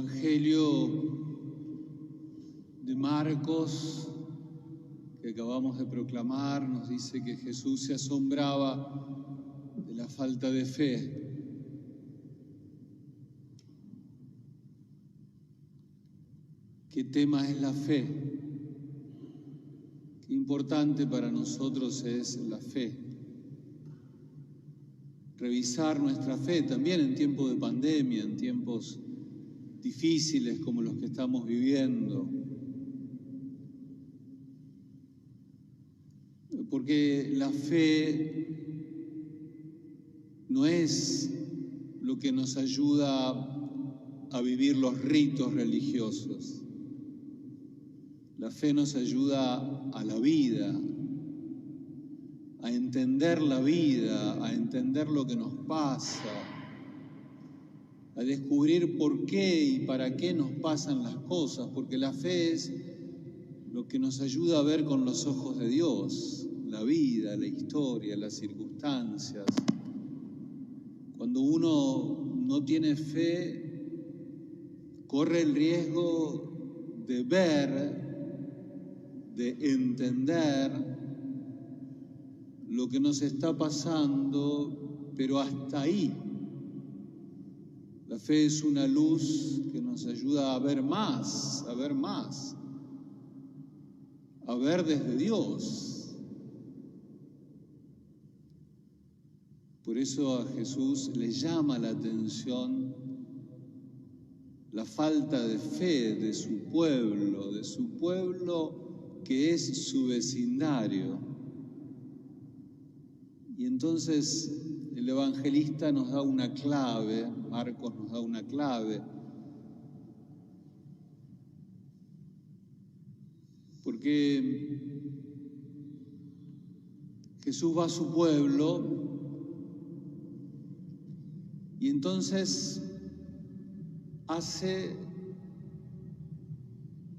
Evangelio de Marcos, que acabamos de proclamar, nos dice que Jesús se asombraba de la falta de fe. ¿Qué tema es la fe? Qué importante para nosotros es la fe. Revisar nuestra fe también en tiempos de pandemia, en tiempos difíciles como los que estamos viviendo. Porque la fe no es lo que nos ayuda a vivir los ritos religiosos. La fe nos ayuda a la vida, a entender la vida, a entender lo que nos pasa, a descubrir por qué y para qué nos pasan las cosas, porque la fe es lo que nos ayuda a ver con los ojos de Dios, la vida, la historia, las circunstancias. Cuando uno no tiene fe, corre el riesgo de ver, de entender lo que nos está pasando, pero hasta ahí. La fe es una luz que nos ayuda a ver más, a ver más, a ver desde Dios. Por eso a Jesús le llama la atención la falta de fe de su pueblo que es su vecindario. Y entonces el evangelista nos da una clave, Marcos nos da una clave, porque Jesús va a su pueblo y entonces hace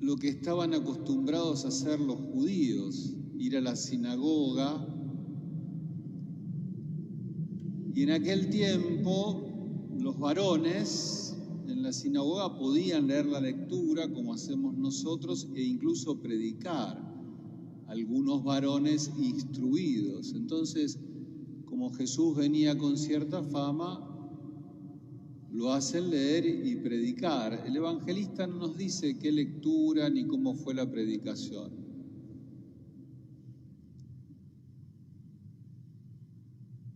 lo que estaban acostumbrados a hacer los judíos, ir a la sinagoga. Y en aquel tiempo los varones en la sinagoga podían leer la lectura como hacemos nosotros e incluso predicar, algunos varones instruidos. Entonces, como Jesús venía con cierta fama, lo hacen leer y predicar. El evangelista no nos dice qué lectura ni cómo fue la predicación.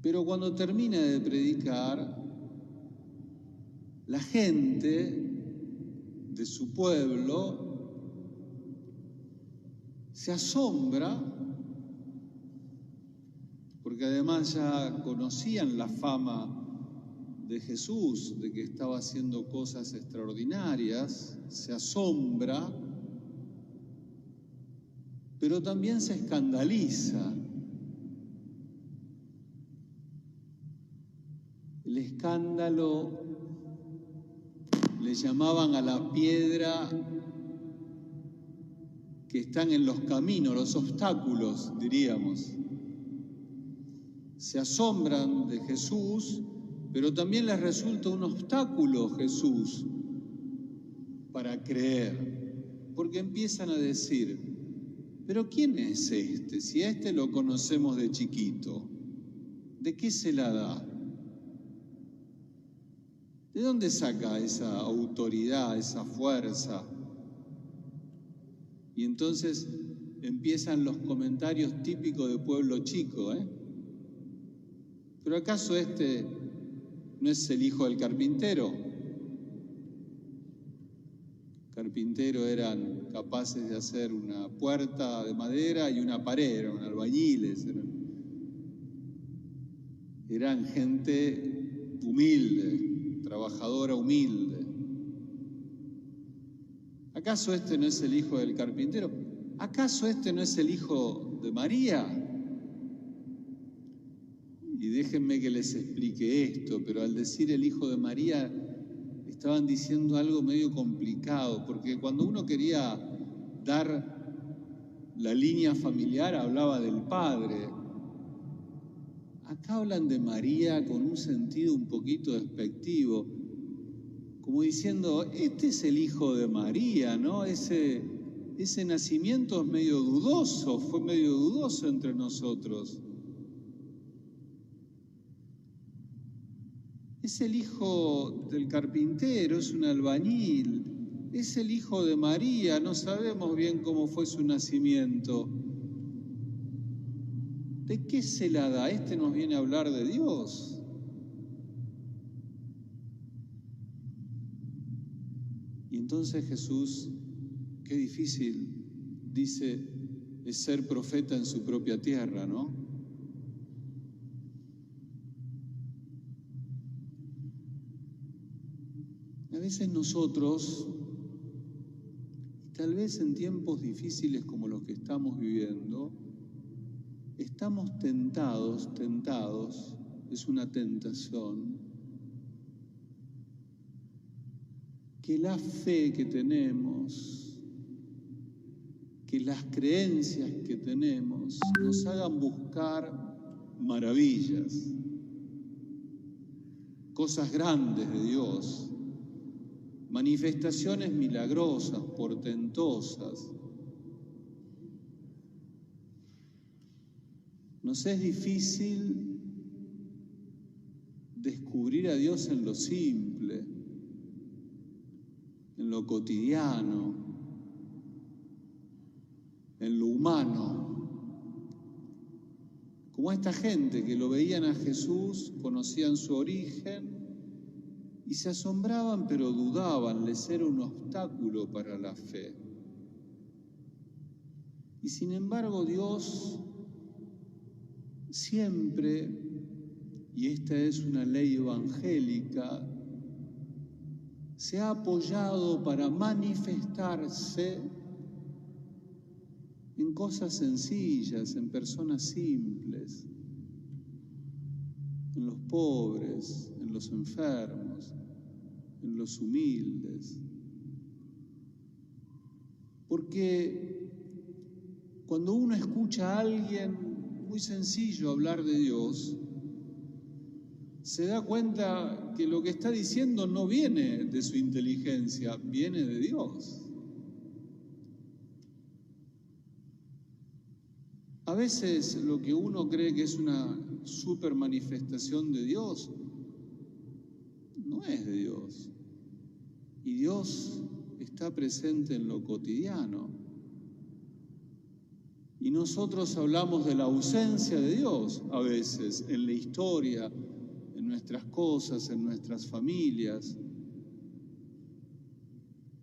Pero cuando termina de predicar, la gente de su pueblo se asombra, porque además ya conocían la fama de Jesús, de que estaba haciendo cosas extraordinarias, se asombra, pero también se escandaliza. El escándalo le llamaban a la piedra que están en los caminos, los obstáculos, diríamos. Se asombran de Jesús, pero también les resulta un obstáculo Jesús para creer, porque empiezan a decir, ¿pero quién es este? Si a este lo conocemos de chiquito, ¿de qué se la da? ¿De dónde saca esa autoridad, esa fuerza? Y entonces empiezan los comentarios típicos de pueblo chico, ¿Pero acaso este no es el hijo del carpintero? Carpinteros eran capaces de hacer una puerta de madera y una pared, eran albañiles, eran gente humilde, trabajadora humilde. ¿Acaso este no es el hijo del carpintero? ¿Acaso este no es el hijo de María? Y déjenme que les explique esto, pero al decir el hijo de María, estaban diciendo algo medio complicado, porque cuando uno quería dar la línea familiar, hablaba del padre. Acá hablan de María con un sentido un poquito despectivo, como diciendo, este es el hijo de María, ¿no? Ese nacimiento es medio dudoso, fue medio dudoso entre nosotros. Es el hijo del carpintero, es un albañil, es el hijo de María, no sabemos bien cómo fue su nacimiento. ¿De qué se la da? Este nos viene a hablar de Dios. Y entonces Jesús, qué difícil, dice, es ser profeta en su propia tierra, ¿no? A veces nosotros, y tal vez en tiempos difíciles como los que estamos viviendo, estamos tentados, es una tentación, que la fe que tenemos, que las creencias que tenemos nos hagan buscar maravillas, cosas grandes de Dios, manifestaciones milagrosas, portentosas. Nos es difícil descubrir a Dios en lo simple, en lo cotidiano, en lo humano. Como esta gente que lo veían a Jesús, conocían su origen y se asombraban pero dudaban, les era un obstáculo para la fe. Y sin embargo Dios siempre, y esta es una ley evangélica, se ha apoyado para manifestarse en cosas sencillas, en personas simples, en los pobres, en los enfermos, en los humildes. Porque cuando uno escucha a alguien muy sencillo hablar de Dios, se da cuenta que lo que está diciendo no viene de su inteligencia, viene de Dios. A veces lo que uno cree que es una super manifestación de Dios, no es de Dios. Y Dios está presente en lo cotidiano. Y nosotros hablamos de la ausencia de Dios a veces en la historia, en nuestras cosas, en nuestras familias.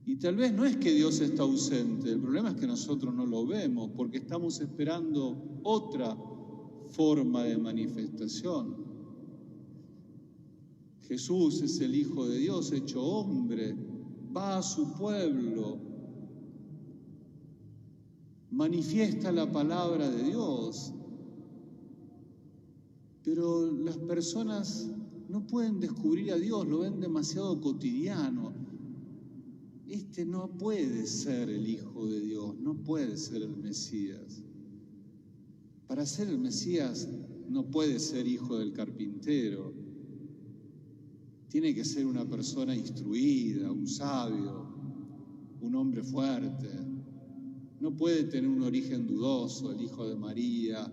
Y tal vez no es que Dios está ausente, el problema es que nosotros no lo vemos porque estamos esperando otra forma de manifestación. Jesús es el Hijo de Dios hecho hombre, va a su pueblo, manifiesta la palabra de Dios, pero las personas no pueden descubrir a Dios, lo ven demasiado cotidiano. Este no puede ser el Hijo de Dios, no puede ser el Mesías. Para ser el Mesías no puede ser hijo del carpintero. Tiene que ser una persona instruida, un sabio, un hombre fuerte. No puede tener un origen dudoso, el hijo de María.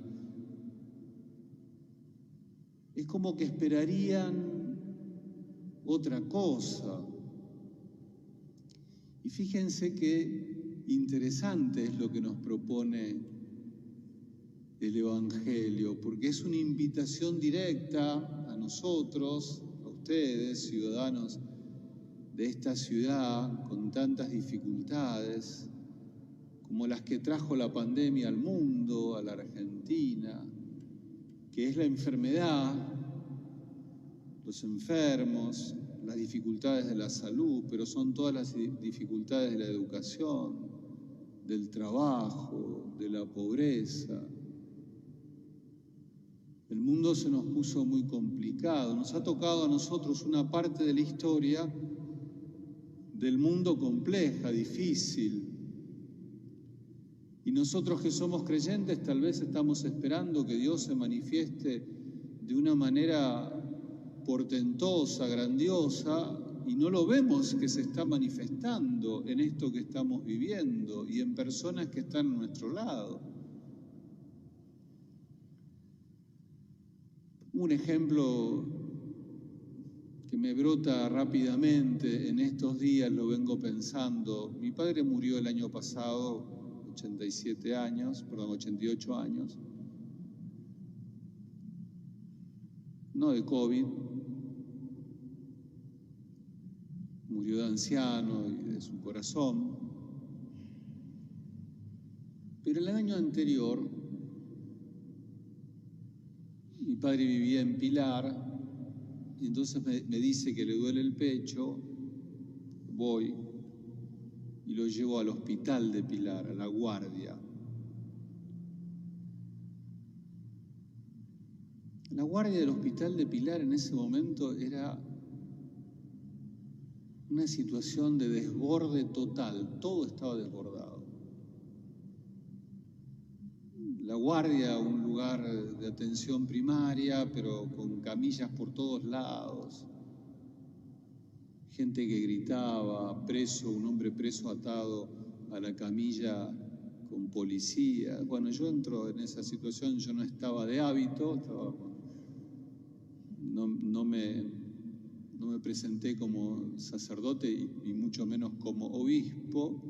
Es como que esperarían otra cosa. Y fíjense qué interesante es lo que nos propone el Evangelio, porque es una invitación directa a nosotros, a ustedes, ciudadanos de esta ciudad con tantas dificultades, como las que trajo la pandemia al mundo, a la Argentina, que es la enfermedad, los enfermos, las dificultades de la salud, pero son todas las dificultades de la educación, del trabajo, de la pobreza. El mundo se nos puso muy complicado, nos ha tocado a nosotros una parte de la historia del mundo compleja, difícil. Y nosotros que somos creyentes tal vez estamos esperando que Dios se manifieste de una manera portentosa, grandiosa, y no lo vemos que se está manifestando en esto que estamos viviendo y en personas que están a nuestro lado. Un ejemplo que me brota rápidamente en estos días, lo vengo pensando. Mi padre murió el año pasado, 88 años, no de COVID, murió de anciano y de su corazón. Pero el año anterior, mi padre vivía en Pilar, y entonces me dice que le duele el pecho, voy y lo llevo al hospital de Pilar, a La Guardia. La guardia del hospital de Pilar en ese momento era una situación de desborde total, todo estaba desbordado. La guardia, un lugar de atención primaria, pero con camillas por todos lados, gente que gritaba, preso, un hombre preso atado a la camilla con policía. Bueno, yo entro en esa situación, yo no estaba de hábito, no me presenté como sacerdote y mucho menos como obispo,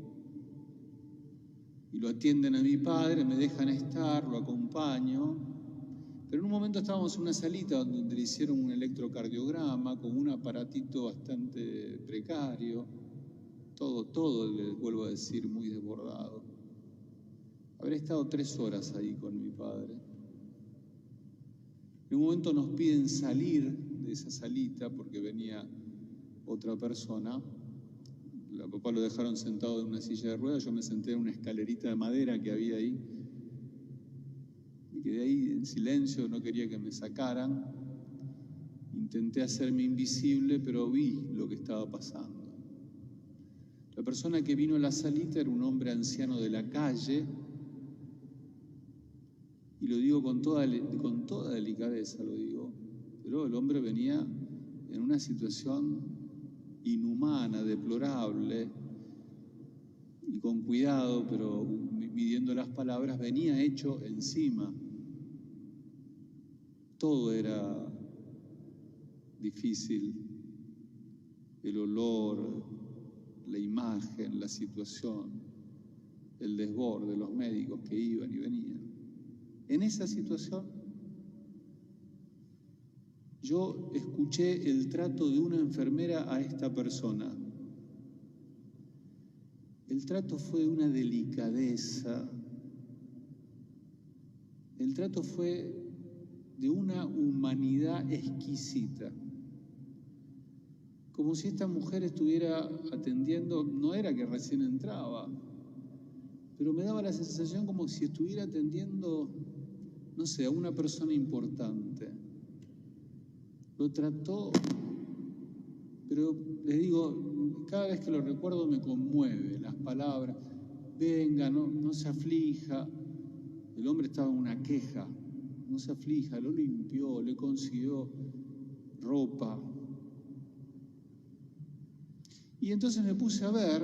y lo atienden a mi padre, me dejan estar, lo acompaño, pero en un momento estábamos en una salita donde le hicieron un electrocardiograma con un aparatito bastante precario, todo, les vuelvo a decir, muy desbordado. Habré estado 3 horas ahí con mi padre. En un momento nos piden salir de esa salita porque venía otra persona. A papá lo dejaron sentado en una silla de ruedas, yo me senté en una escalerita de madera que había ahí. Me quedé ahí en silencio, no quería que me sacaran. Intenté hacerme invisible, pero vi lo que estaba pasando. La persona que vino a la salita era un hombre anciano de la calle, y lo digo con toda delicadeza, lo digo, pero el hombre venía en una situación inhumana, deplorable, y con cuidado, pero midiendo las palabras, venía hecho encima. Todo era difícil, el olor, la imagen, la situación, el desborde, los médicos que iban y venían. En esa situación, yo escuché el trato de una enfermera a esta persona. El trato fue de una delicadeza, el trato fue de una humanidad exquisita. Como si esta mujer estuviera atendiendo, no era que recién entraba, pero me daba la sensación como si estuviera atendiendo, no sé, a una persona importante. Lo trató, pero les digo, cada vez que lo recuerdo me conmueve las palabras. Venga, no se aflija. El hombre estaba en una queja. No se aflija, lo limpió, le consiguió ropa. Y entonces me puse a ver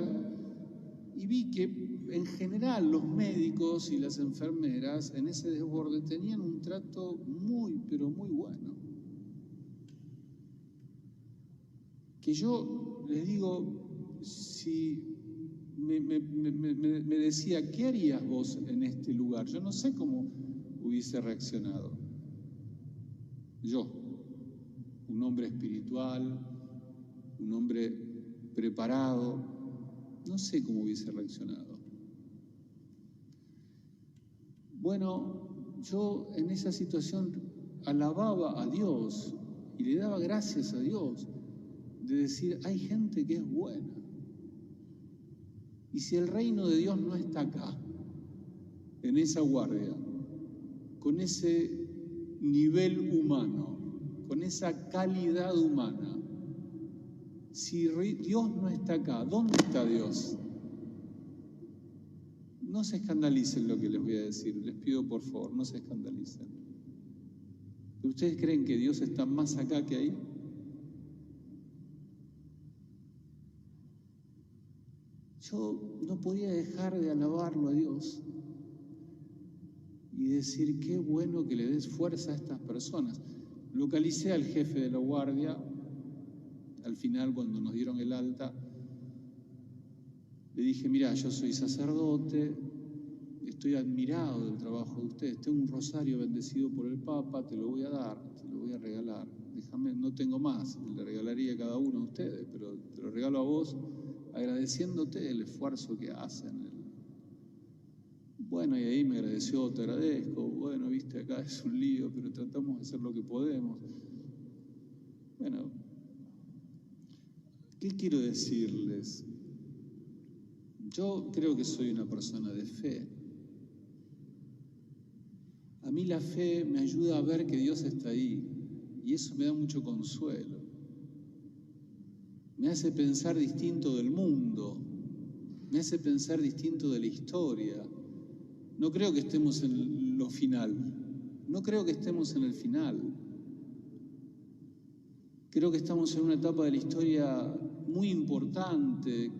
y vi que en general los médicos y las enfermeras en ese desborde tenían un trato muy, pero muy bueno. Que yo les digo, si me decía, ¿qué harías vos en este lugar? Yo no sé cómo hubiese reaccionado. Yo, un hombre espiritual, un hombre preparado, no sé cómo hubiese reaccionado. Bueno, yo en esa situación alababa a Dios y le daba gracias a Dios de decir, hay gente que es buena. Y si el reino de Dios no está acá, en esa guardia, con ese nivel humano, con esa calidad humana, si Dios no está acá, ¿dónde está Dios? No se escandalicen lo que les voy a decir, les pido por favor, no se escandalicen. ¿Ustedes creen que Dios está más acá que ahí? yo no podía dejar de alabarlo a Dios y decir, qué bueno que le des fuerza a estas personas. Localicé al jefe de la guardia, al final cuando nos dieron el alta, le dije, mira, yo soy sacerdote, estoy admirado del trabajo de ustedes, tengo un rosario bendecido por el Papa, te lo voy a dar, te lo voy a regalar. Déjame, no tengo más, le regalaría a cada uno de ustedes, pero te lo regalo a vos, agradeciéndote el esfuerzo que hacen. Bueno, y ahí me agradeció, te agradezco, bueno, viste, acá es un lío, pero tratamos de hacer lo que podemos. Bueno, ¿qué quiero decirles? Yo creo que soy una persona de fe. A mí la fe me ayuda a ver que Dios está ahí y eso me da mucho consuelo. Me hace pensar distinto del mundo, me hace pensar distinto de la historia. No creo que estemos en lo final, no creo que estemos en el final. Creo que estamos en una etapa de la historia muy importante,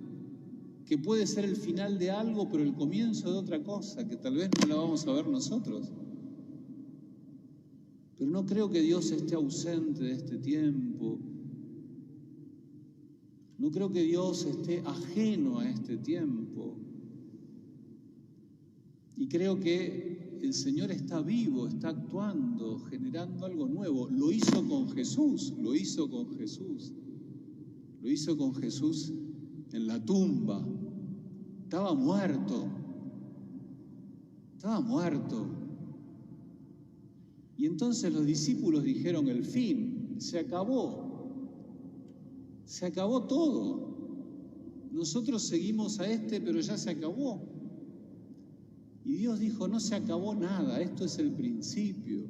que puede ser el final de algo, pero el comienzo de otra cosa, que tal vez no la vamos a ver nosotros. Pero no creo que Dios esté ausente de este tiempo. No creo que Dios esté ajeno a este tiempo. Y creo que el Señor está vivo, está actuando, generando algo nuevo. Lo hizo con Jesús, lo hizo con Jesús. Lo hizo con Jesús en la tumba. Estaba muerto. Estaba muerto. Y entonces los discípulos dijeron, el fin, se acabó todo. Nosotros seguimos a este, pero ya se acabó. Y Dios dijo, no se acabó nada, esto es el principio.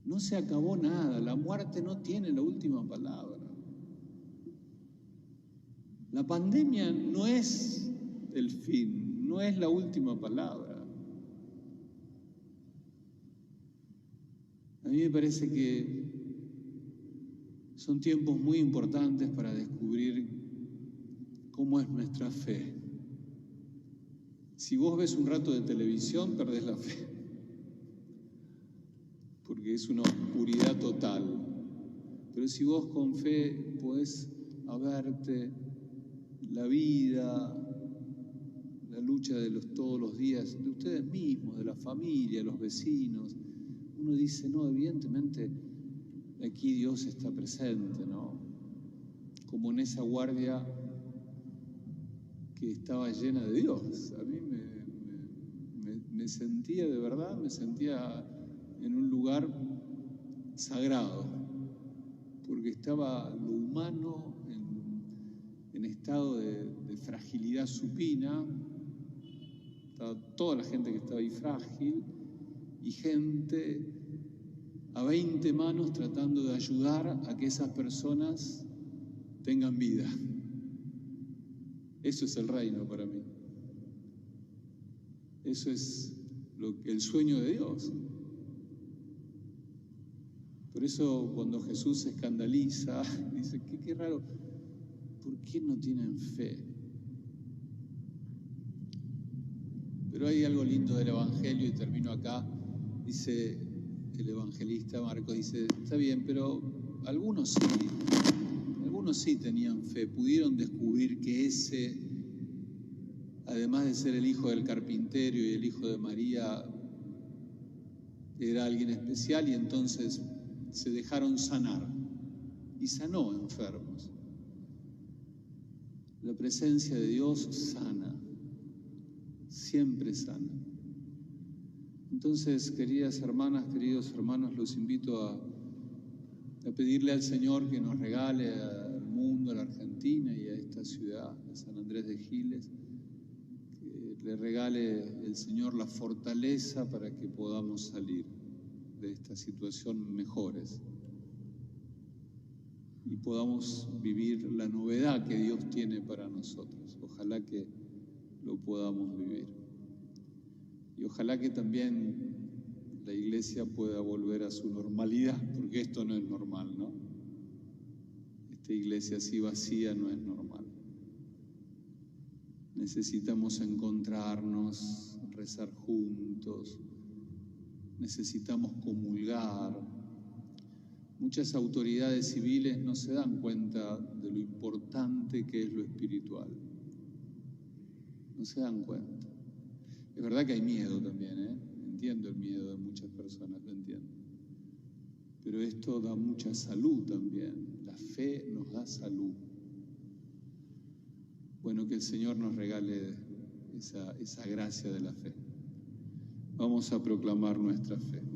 No se acabó nada, la muerte no tiene la última palabra. La pandemia no es el fin, no es la última palabra. A mí me parece que son tiempos muy importantes para descubrir cómo es nuestra fe. Si vos ves un rato de televisión, perdés la fe, porque es una oscuridad total. Pero si vos con fe podés verte la vida, la lucha de todos los días, de ustedes mismos, de la familia, los vecinos, uno dice, no, evidentemente aquí Dios está presente, ¿no? Como en esa guardia que estaba llena de Dios. A mí me sentía, de verdad, me sentía en un lugar sagrado, porque estaba lo humano en estado de fragilidad supina, estaba toda la gente que estaba ahí frágil, y gente a 20 manos tratando de ayudar a que esas personas tengan vida. Eso es el reino para mí. Eso es el sueño de Dios. Por eso cuando Jesús se escandaliza, dice, qué raro, ¿por qué no tienen fe? Pero hay algo lindo del Evangelio, y termino acá. Dice el evangelista Marcos, dice, está bien, pero algunos sí tenían fe, pudieron descubrir que ese, además de ser el hijo del carpintero y el hijo de María, era alguien especial, y entonces se dejaron sanar, y sanó enfermos. La presencia de Dios sana, siempre sana. Entonces, queridas hermanas, queridos hermanos, los invito a pedirle al Señor que nos regale al mundo, a la Argentina y a esta ciudad, a San Andrés de Giles, que le regale el Señor la fortaleza para que podamos salir de esta situación mejores y podamos vivir la novedad que Dios tiene para nosotros. Ojalá que lo podamos vivir. Y ojalá que también la Iglesia pueda volver a su normalidad, porque esto no es normal, ¿no? Esta Iglesia así vacía no es normal. necesitamos encontrarnos, rezar juntos, necesitamos comulgar. Muchas autoridades civiles no se dan cuenta de lo importante que es lo espiritual. No se dan cuenta. Es verdad que hay miedo también, entiendo el miedo de muchas personas, lo entiendo. Pero esto da mucha salud también. La fe nos da salud. Bueno, que el Señor nos regale esa gracia de la fe. Vamos a proclamar nuestra fe.